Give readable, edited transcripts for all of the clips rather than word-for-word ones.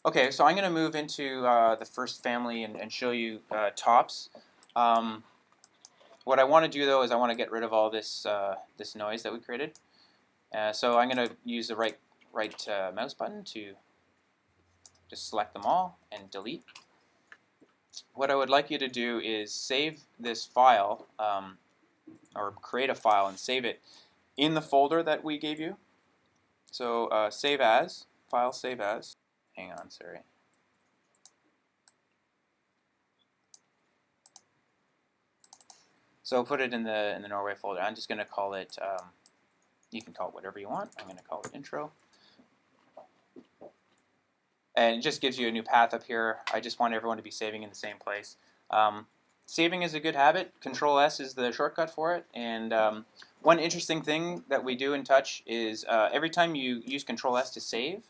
Okay, so I'm going to move into the first family and show you tops. What I want to do though is I want to get rid of all this this noise that we created. So I'm going to use the right mouse button to just select them all and delete. What I would like you to do is save this file or create a file and save it in the folder that we gave you. So save as, file save as. Hang on, sorry. So put it in the Norway folder. I'm just going to call it, you can call it whatever you want. I'm going to call it intro. And it just gives you a new path up here. I just want everyone to be saving in the same place. Saving is a good habit. Control S is the shortcut for it. And one interesting thing that we do in Touch is every time you use Control S to save,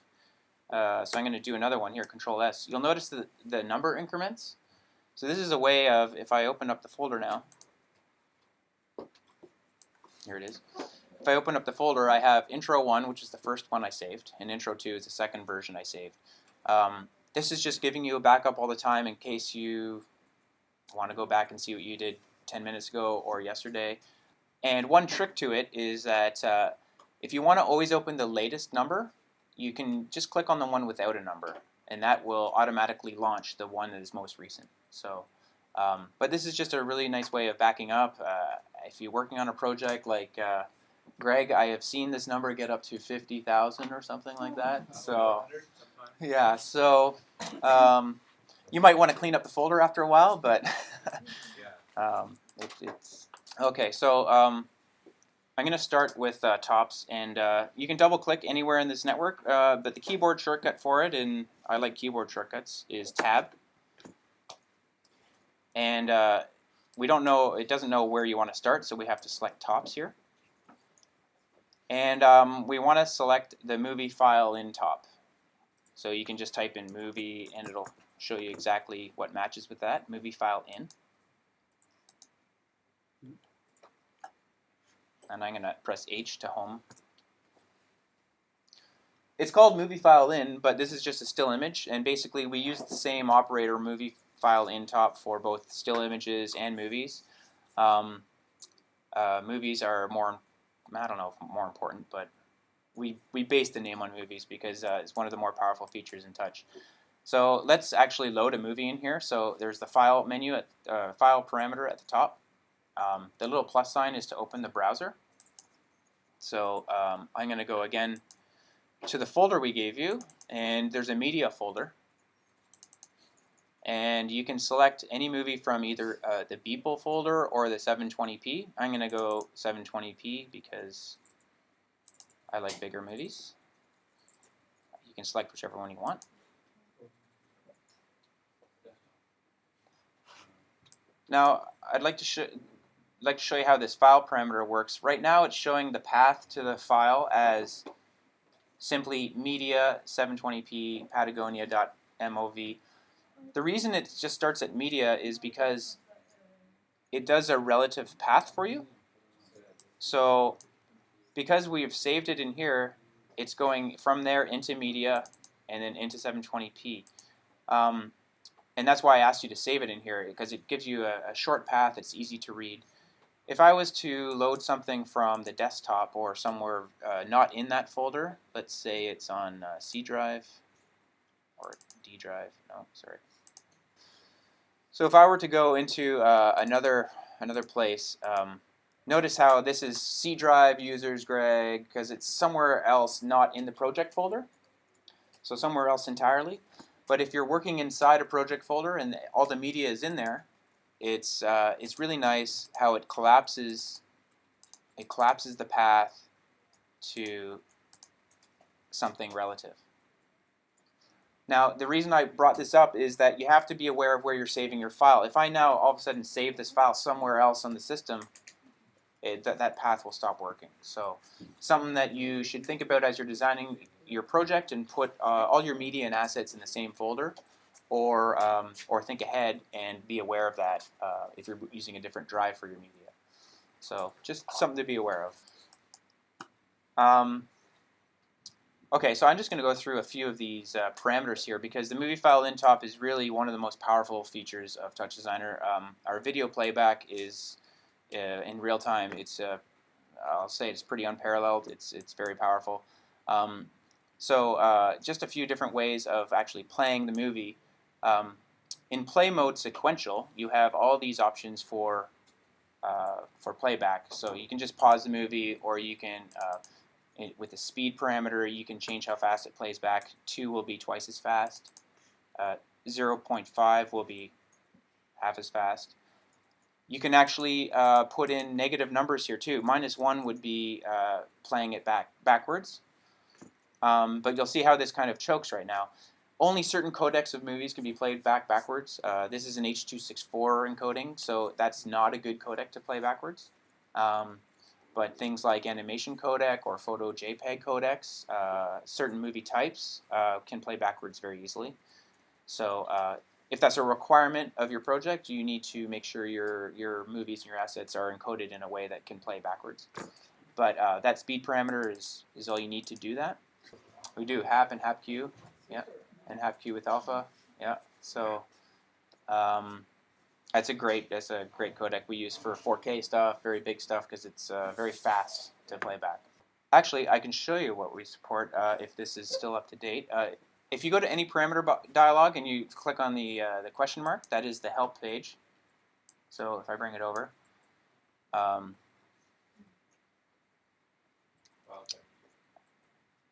so I'm going to do another one here, Control S, you'll notice the number increments. So this is a way of, if I open up the folder now, here it is. If I open up the folder, I have Intro 1, which is the first one I saved, and Intro 2 is the second version I saved. This is just giving you a backup all the time in case you want to go back and see what you did 10 minutes ago or yesterday. And one trick to it is that if you want to always open the latest number, you can just click on the one without a number, and that will automatically launch the one that is most recent. So, but this is just a really nice way of backing up. If you're working on a project like Greg, I have seen this number get up to 50,000 or something like that. So, yeah, so you might want to clean up the folder after a while, but it's okay. So I'm going to start with tops, and you can double click anywhere in this network, but the keyboard shortcut for it, and I like keyboard shortcuts, is Tab. And we don't know, it doesn't know where you want to start, so we have to select tops here. And we want to select the movie file in top. So you can just type in movie, and it'll show you exactly what matches with that, movie file in. And I'm going to press H to home. It's called movie file in, but this is just a still image, and basically we use the same operator, movie file in top, for both still images and movies. Movies are more, I don't know if more important, but we base the name on movies because it's one of the more powerful features in Touch. So let's actually load a movie in here. So there's the file menu, file parameter at the top. The little plus sign is to open the browser. So I'm going to go again to the folder we gave you, and there's a media folder. And you can select any movie from either the Beeple folder or the 720p. I'm going to go 720p because I like bigger movies. You can select whichever one you want. Now, I'd like to show you how this file parameter works. Right now, it's showing the path to the file as simply media 720p patagonia.mov. The reason it just starts at media is because it does a relative path for you. So because we've saved it in here, it's going from there into media and then into 720p. And that's why I asked you to save it in here, because it gives you a short path. It's easy to read. If I was to load something from the desktop or somewhere not in that folder, let's say it's on C drive or D drive, no, sorry. So if I were to go into another place, notice how this is C drive users Greg, because it's somewhere else not in the project folder, so somewhere else entirely. But if you're working inside a project folder and all the media is in there, it's really nice how it collapses. It collapses the path to something relative. Now, the reason I brought this up is that you have to be aware of where you're saving your file. If I now all of a sudden save this file somewhere else on the system, that path will stop working. So something that you should think about as you're designing your project, and put all your media and assets in the same folder, or think ahead and be aware of that if you're using a different drive for your media. So just something to be aware of. Okay, so I'm just going to go through a few of these parameters here because the movie file intop is really one of the most powerful features of TouchDesigner. Our video playback is in real time. I'll say it's pretty unparalleled. It's very powerful. So just a few different ways of actually playing the movie. In play mode sequential, you have all these options for playback. So you can just pause the movie, or you can with the speed parameter, you can change how fast it plays back. 2 will be twice as fast. 0.5 will be half as fast. You can actually put in negative numbers here too. -1 would be playing it backwards. But you'll see how this kind of chokes right now. Only certain codecs of movies can be played backwards. This is an H.264 encoding, so that's not a good codec to play backwards. But things like animation codec or photo JPEG codecs, certain movie types can play backwards very easily. So if that's a requirement of your project, you need to make sure your movies and your assets are encoded in a way that can play backwards. But that speed parameter is all you need to do that. We do hap and hapq, yeah, and hapq with alpha, yeah. So that's a great codec we use for 4K stuff, very big stuff, because it's very fast to play back. Actually, I can show you what we support if this is still up to date. If you go to any parameter dialog and you click on the question mark, that is the help page. So if I bring it over,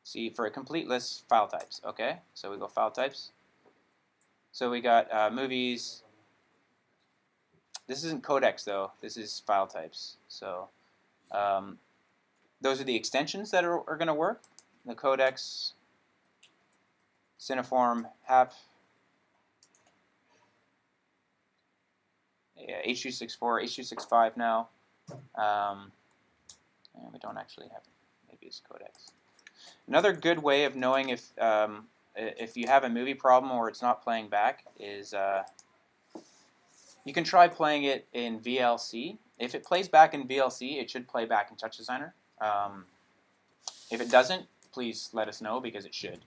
see for a complete list, file types. Okay, so we go file types. So we got movies. This isn't codecs though. This is file types. So those are the extensions that are going to work. The codecs, Cineform, HAP, yeah, H.264, H.265 now. And we don't actually have maybe it's codecs. Another good way of knowing if you have a movie problem or it's not playing back is you can try playing it in VLC. If it plays back in VLC, it should play back in TouchDesigner. If it doesn't, please let us know because it should.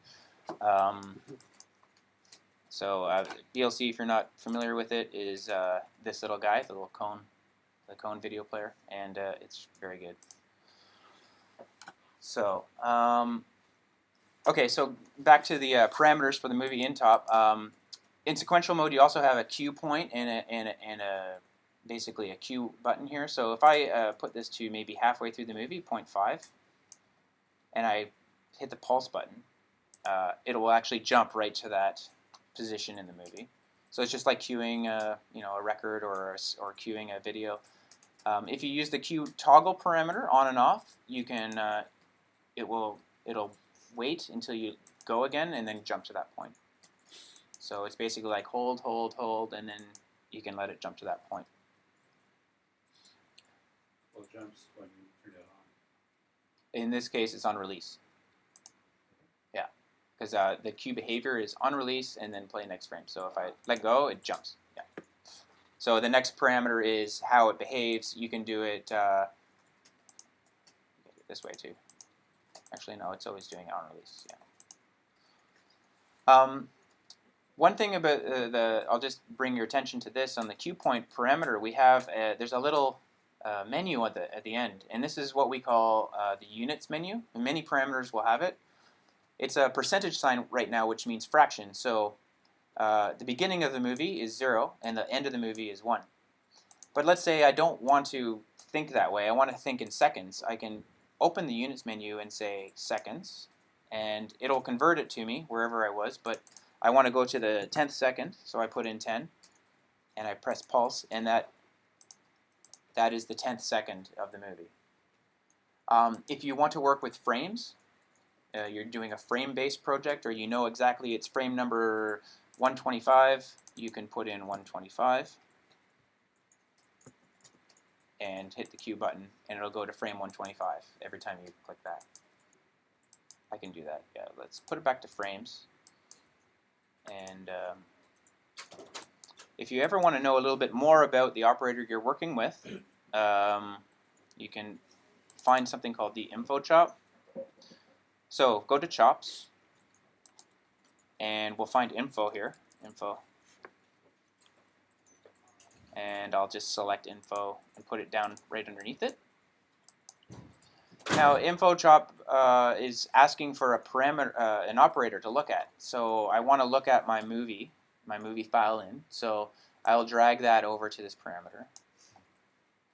VLC, if you're not familiar with it, is this little guy, the little cone, the cone video player, and it's very good. So, okay, so back to the parameters for the movie intop. In sequential mode, you also have a cue point and basically a cue button here. So if I put this to maybe halfway through the movie, 0.5, and I hit the pulse button, it will actually jump right to that position in the movie. So it's just like cueing a record or cueing a video. If you use the cue toggle parameter on and off, you can it'll wait until you go again and then jump to that point. So it's basically like hold, hold, hold, and then you can let it jump to that point. Well, it jumps when you turn it on. In this case, it's on release. Yeah, because the cue behavior is on release and then play next frame. So if I let go, it jumps. Yeah. So the next parameter is how it behaves. You can do it this way too. Actually, no, it's always doing it on release. Yeah. One thing about I'll just bring your attention to this on the cue point parameter. We have there's a little menu at the end, and this is what we call the units menu. And many parameters will have it. It's a percentage sign right now, which means fraction. So the beginning of the movie is 0, and the end of the movie is 1. But let's say I don't want to think that way. I want to think in seconds. I can open the units menu and say seconds, and it'll convert it to me wherever I was. But I want to go to the 10th second, so I put in 10, and I press pulse, and that is the 10th second of the movie. If you want to work with frames, you're doing a frame-based project, or you know exactly it's frame number 125, you can put in 125 and hit the cue button, and it'll go to frame 125 every time you click that. I can do that. Yeah, let's put it back to frames. And if you ever want to know a little bit more about the operator you're working with, you can find something called the info chop. So go to chops, and we'll find info here, info. And I'll just select info and put it down right underneath it. Now, info chop is asking for a parameter, an operator to look at. So I want to look at my movie file in. So I'll drag that over to this parameter.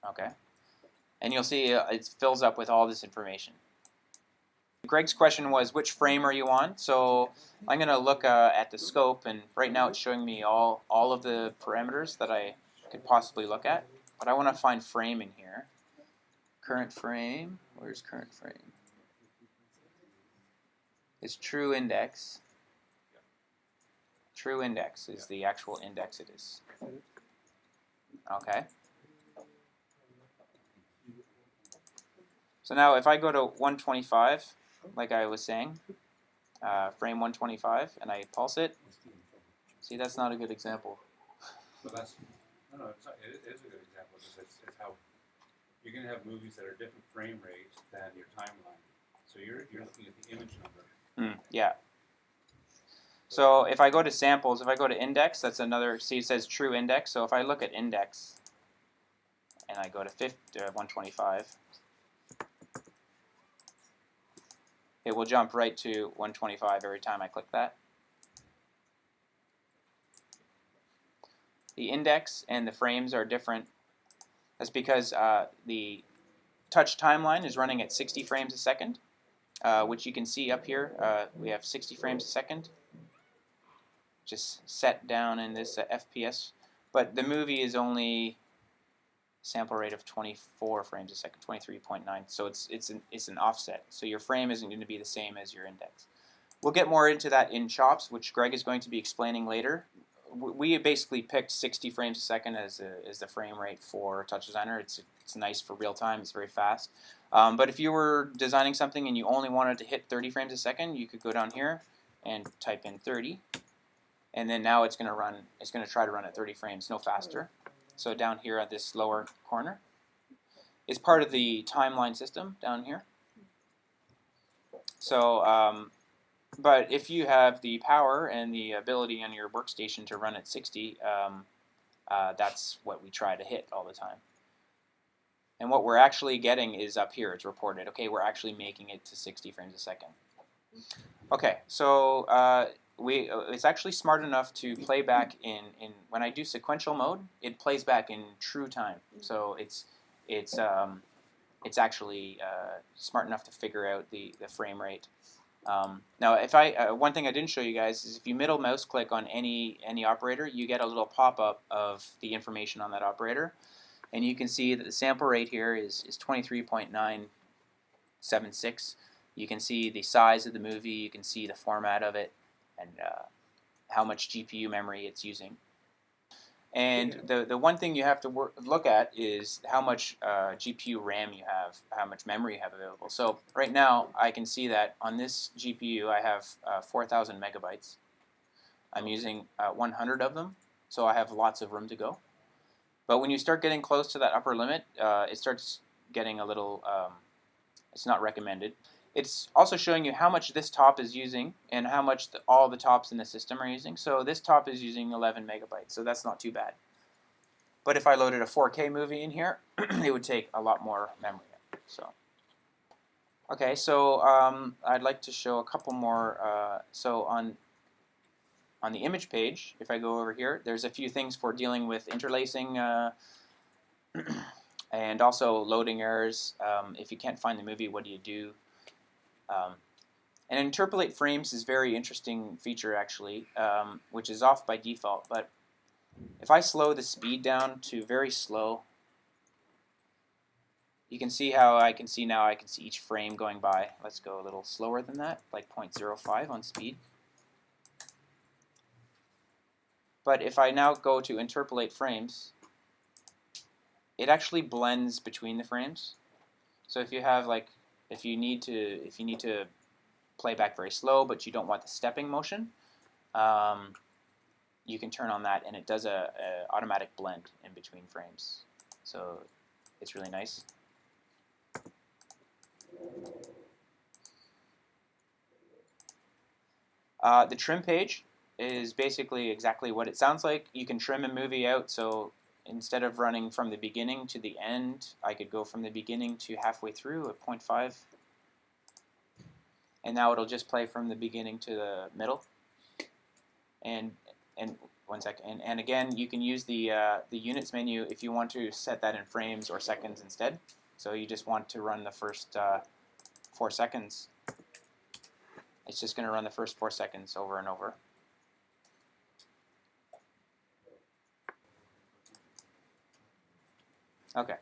Okay, and you'll see it fills up with all this information. Greg's question was, which frame are you on? So I'm going to look at the scope, and right now it's showing me all of the parameters that I could possibly look at. But I want to find frame in here. Current frame. Where's current frame? It's true index. True index is the actual index it is. Okay. So now if I go to 125, like I was saying, frame 125, and I pulse it, see, that's not a good example. But that's, no, it's not, it is a good example. It's how you're going to have movies that are different frame rates than your timeline. So you're looking at the image number. Yeah. So if I go to samples, if I go to index, that's another, see it says true index. So if I look at index, and I go to 125, it will jump right to 125 every time I click that. The index and the frames are different. That's because the touch timeline is running at 60 frames a second, which you can see up here. We have 60 frames a second, just set down in this FPS. But the movie is only sample rate of 24 frames a second, 23.9. So it's an offset. So your frame isn't going to be the same as your index. We'll get more into that in chops, which Greg is going to be explaining later. We basically picked 60 frames a second as the frame rate for TouchDesigner. It's nice for real time. It's very fast. But if you were designing something and you only wanted to hit 30 frames a second, you could go down here and type in 30, and then now it's going to run. It's going to try to run at 30 frames, no faster. So down here at this lower corner is part of the timeline system down here. So, but if you have the power and the ability on your workstation to run at 60, that's what we try to hit all the time. And what we're actually getting is up here. It's reported. Okay, we're actually making it to 60 frames a second. Okay, so it's actually smart enough to play back in when I do sequential mode, it plays back in true time. So it's actually smart enough to figure out the frame rate. Now, if one thing I didn't show you guys is if you middle mouse click on any operator, you get a little pop-up of the information on that operator, and you can see that the sample rate here is 23.976. You can see the size of the movie, you can see the format of it, and how much GPU memory it's using. And the one thing you have to look at is how much GPU RAM you have, how much memory you have available. So right now, I can see that on this GPU, I have 4,000 megabytes. I'm using 100 of them, so I have lots of room to go. But when you start getting close to that upper limit, it starts getting a little, it's not recommended. It's also showing you how much this top is using and how much all the tops in the system are using. So this top is using 11 megabytes, so that's not too bad. But if I loaded a 4K movie in here, it would take a lot more memory. So, okay, so I'd like to show a couple more. So on the image page, if I go over here, there's a few things for dealing with interlacing and also loading errors. If you can't find the movie, what do you do? And interpolate frames is a very interesting feature actually, which is off by default. But if I slow the speed down to very slow, you can see how I can see each frame going by. Let's go a little slower than that, like 0.05 on speed. But if I now go to interpolate frames, it actually blends between the frames. So if you have if you need to play back very slow, but you don't want the stepping motion, you can turn on that, and it does a automatic blend in between frames. So it's really nice. The trim page is basically exactly what it sounds like. You can trim a movie out, so instead of running from the beginning to the end, I could go from the beginning to halfway through at 0.5. And now it'll just play from the beginning to the middle. And 1 second. And again, you can use the units menu if you want to set that in frames or seconds instead. So you just want to run the first 4 seconds. It's just going to run the first 4 seconds over and over. Okay.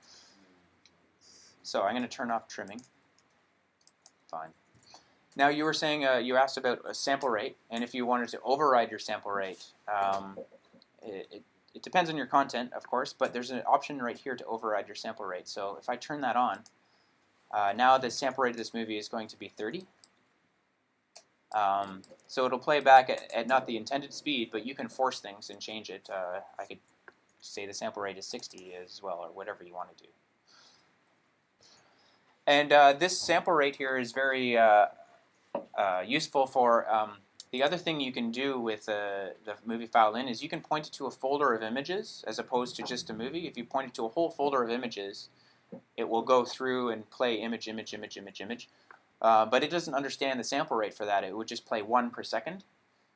So I'm going to turn off trimming. Fine. Now you were saying you asked about a sample rate, and if you wanted to override your sample rate, it depends on your content, of course, but there's an option right here to override your sample rate. So if I turn that on, now the sample rate of this movie is going to be 30. So it'll play back at not the intended speed, but you can force things and change it. I could say the sample rate is 60 as well, or whatever you want to do. And this sample rate here is very useful for the other thing you can do with the movie file in is you can point it to a folder of images as opposed to just a movie. If you point it to a whole folder of images, it will go through and play image, image, image, image, image. But it doesn't understand the sample rate for that. It would just play 1 per second.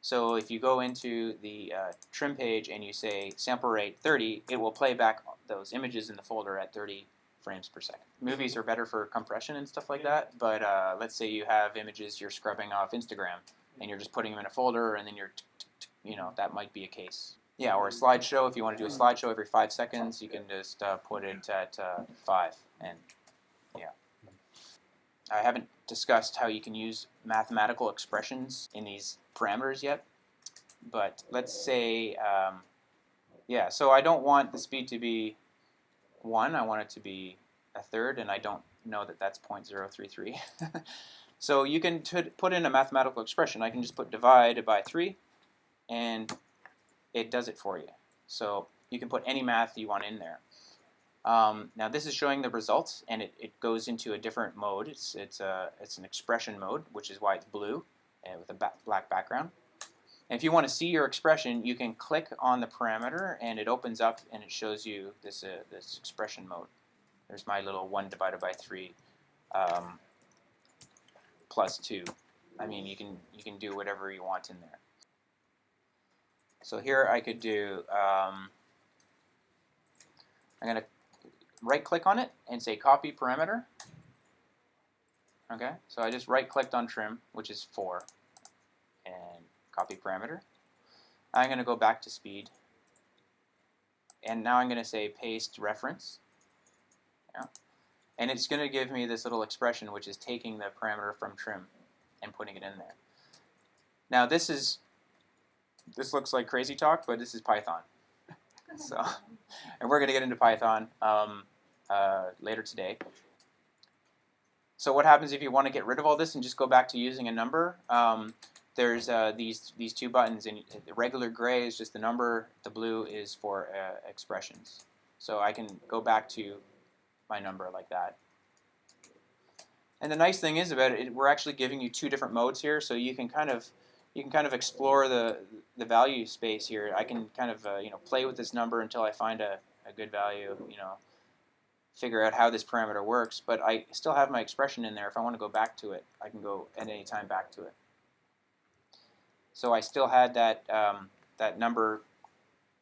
So if you go into the trim page and you say sample rate 30, it will play back those images in the folder at 30 frames per second. Movies are better for compression and stuff like that, but let's say you have images you're scrubbing off Instagram and you're just putting them in a folder and then you're, that might be a case. Yeah, or a slideshow. If you want to do a slideshow every 5 seconds, you can just put it at 5. And yeah. I haven't discussed how you can use mathematical expressions in these parameters yet, but let's say, yeah, so I don't want the speed to be 1, I want it to be a third, and I don't know that that's 0.033. So you can put in a mathematical expression. I can just put divide by 3, and it does it for you. So you can put any math you want in there. Now this is showing the results, and it goes into a different mode. It's an expression mode, which is why it's blue with a black background. And if you want to see your expression, you can click on the parameter, and it opens up and it shows you this expression mode. There's my little 1 divided by 3 plus 2. I mean, you can do whatever you want in there. So here I could do. I'm going to right-click on it and say copy parameter. Okay, so I just right-clicked on trim, which is 4, and copy parameter. I'm going to go back to speed, and now I'm going to say paste reference. Yeah. And it's going to give me this little expression, which is taking the parameter from trim and putting it in there. Now this looks like crazy talk, but this is Python. So, and we're going to get into Python later today. So what happens if you want to get rid of all this and just go back to using a number? There's these 2 buttons, and the regular gray is just the number, the blue is for expressions. So I can go back to my number like that. And the nice thing is about it, we're actually giving you 2 different modes here, so you can kind of explore the value space here. I can kind of play with this number until I find a good value, figure out how this parameter works, but I still have my expression in there. If I want to go back to it, I can go at any time back to it. So I still had that number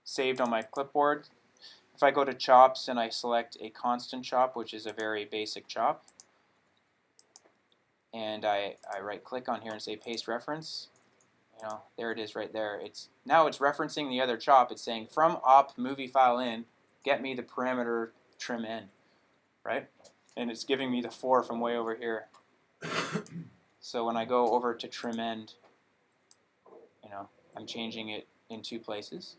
saved on my clipboard. If I go to chops and I select a constant chop, which is a very basic chop, and I right-click on here and say paste reference, there it is right there. Now it's referencing the other chop. It's saying from op movie file in, get me the parameter trim in, right? And it's giving me the 4 from way over here. So when I go over to trim end, I'm changing it in 2 places.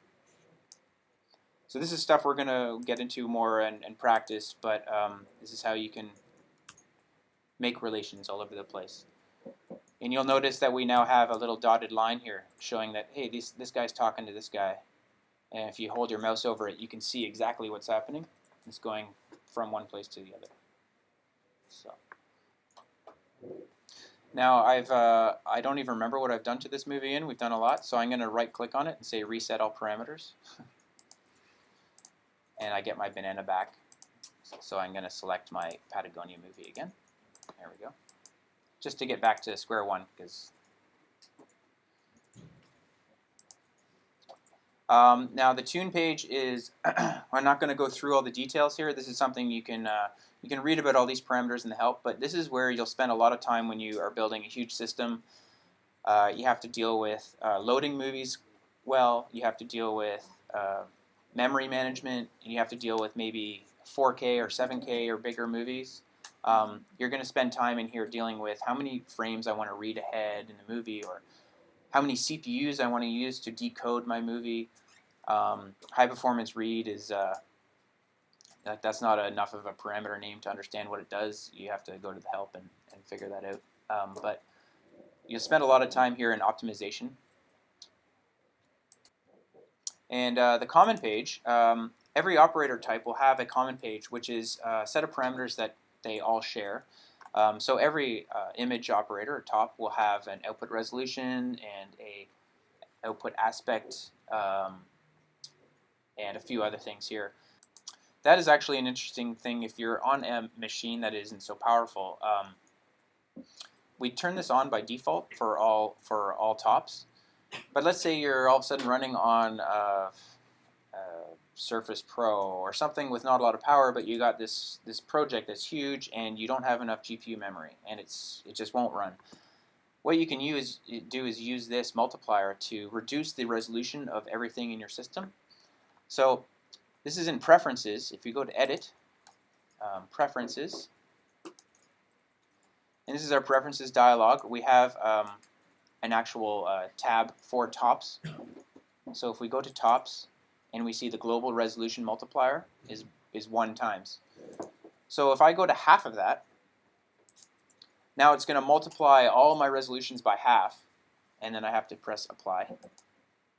So this is stuff we're going to get into more and practice, but this is how you can make relations all over the place. And you'll notice that we now have a little dotted line here showing that, hey, this guy's talking to this guy. And if you hold your mouse over it, you can see exactly what's happening. It's going from one place to the other. So, Now I don't even remember what I've done to this movie in. We've done a lot, so I'm going to right-click on it and say Reset All Parameters. And I get my banana back. So I'm going to select my Patagonia movie again. There we go. Just to get back to square one, because now the tune page is, I'm not going to go through all the details here. This is something you can read about all these parameters in the help, but this is where you'll spend a lot of time when you are building a huge system. You have to deal with loading movies well, you have to deal with memory management, and you have to deal with maybe 4K or 7K or bigger movies. You're going to spend time in here dealing with how many frames I want to read ahead in the movie, or how many CPUs I want to use to decode my movie. High performance read is that's not enough of a parameter name to understand what it does. You have to go to the help and figure that out. But you'll spend a lot of time here in optimization. And the common page, every operator type will have a common page, which is a set of parameters that they all share. So every image operator or top will have an output resolution and a output aspect and a few other things here. That is actually an interesting thing if you're on a machine that isn't so powerful. We turn this on by default for all tops. But let's say you're all of a sudden running on Surface Pro or something with not a lot of power, but you got this project that's huge and you don't have enough GPU memory and it just won't run. What you can do is use this multiplier to reduce the resolution of everything in your system. So this is in Preferences. If you go to Edit, Preferences, and this is our Preferences dialog. We have an actual tab for tops. So if we go to tops and we see the global resolution multiplier is 1 times. So if I go to half of that, now it's going to multiply all my resolutions by half, and then I have to press apply.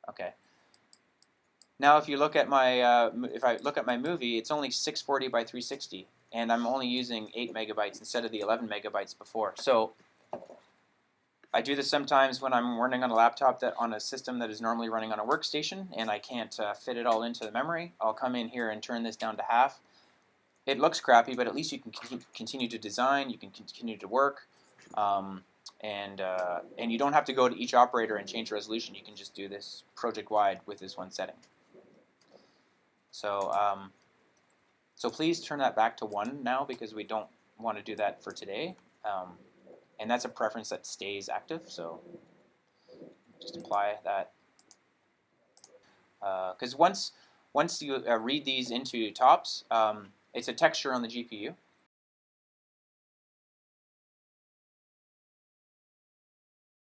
Okay. Now if you look at my if I look at my movie, it's only 640 by 360, and I'm only using 8 megabytes instead of the 11 megabytes before. So I do this sometimes when I'm running on a laptop on a system that is normally running on a workstation, and I can't fit it all into the memory. I'll come in here and turn this down to half. It looks crappy, but at least you can continue to design, you can continue to work, and you don't have to go to each operator and change resolution. You can just do this project-wide with this one setting. So, so please turn that back to 1 now, because we don't want to do that for today. And that's a preference that stays active, so just apply that. Because once you read these into tops, it's a texture on the GPU.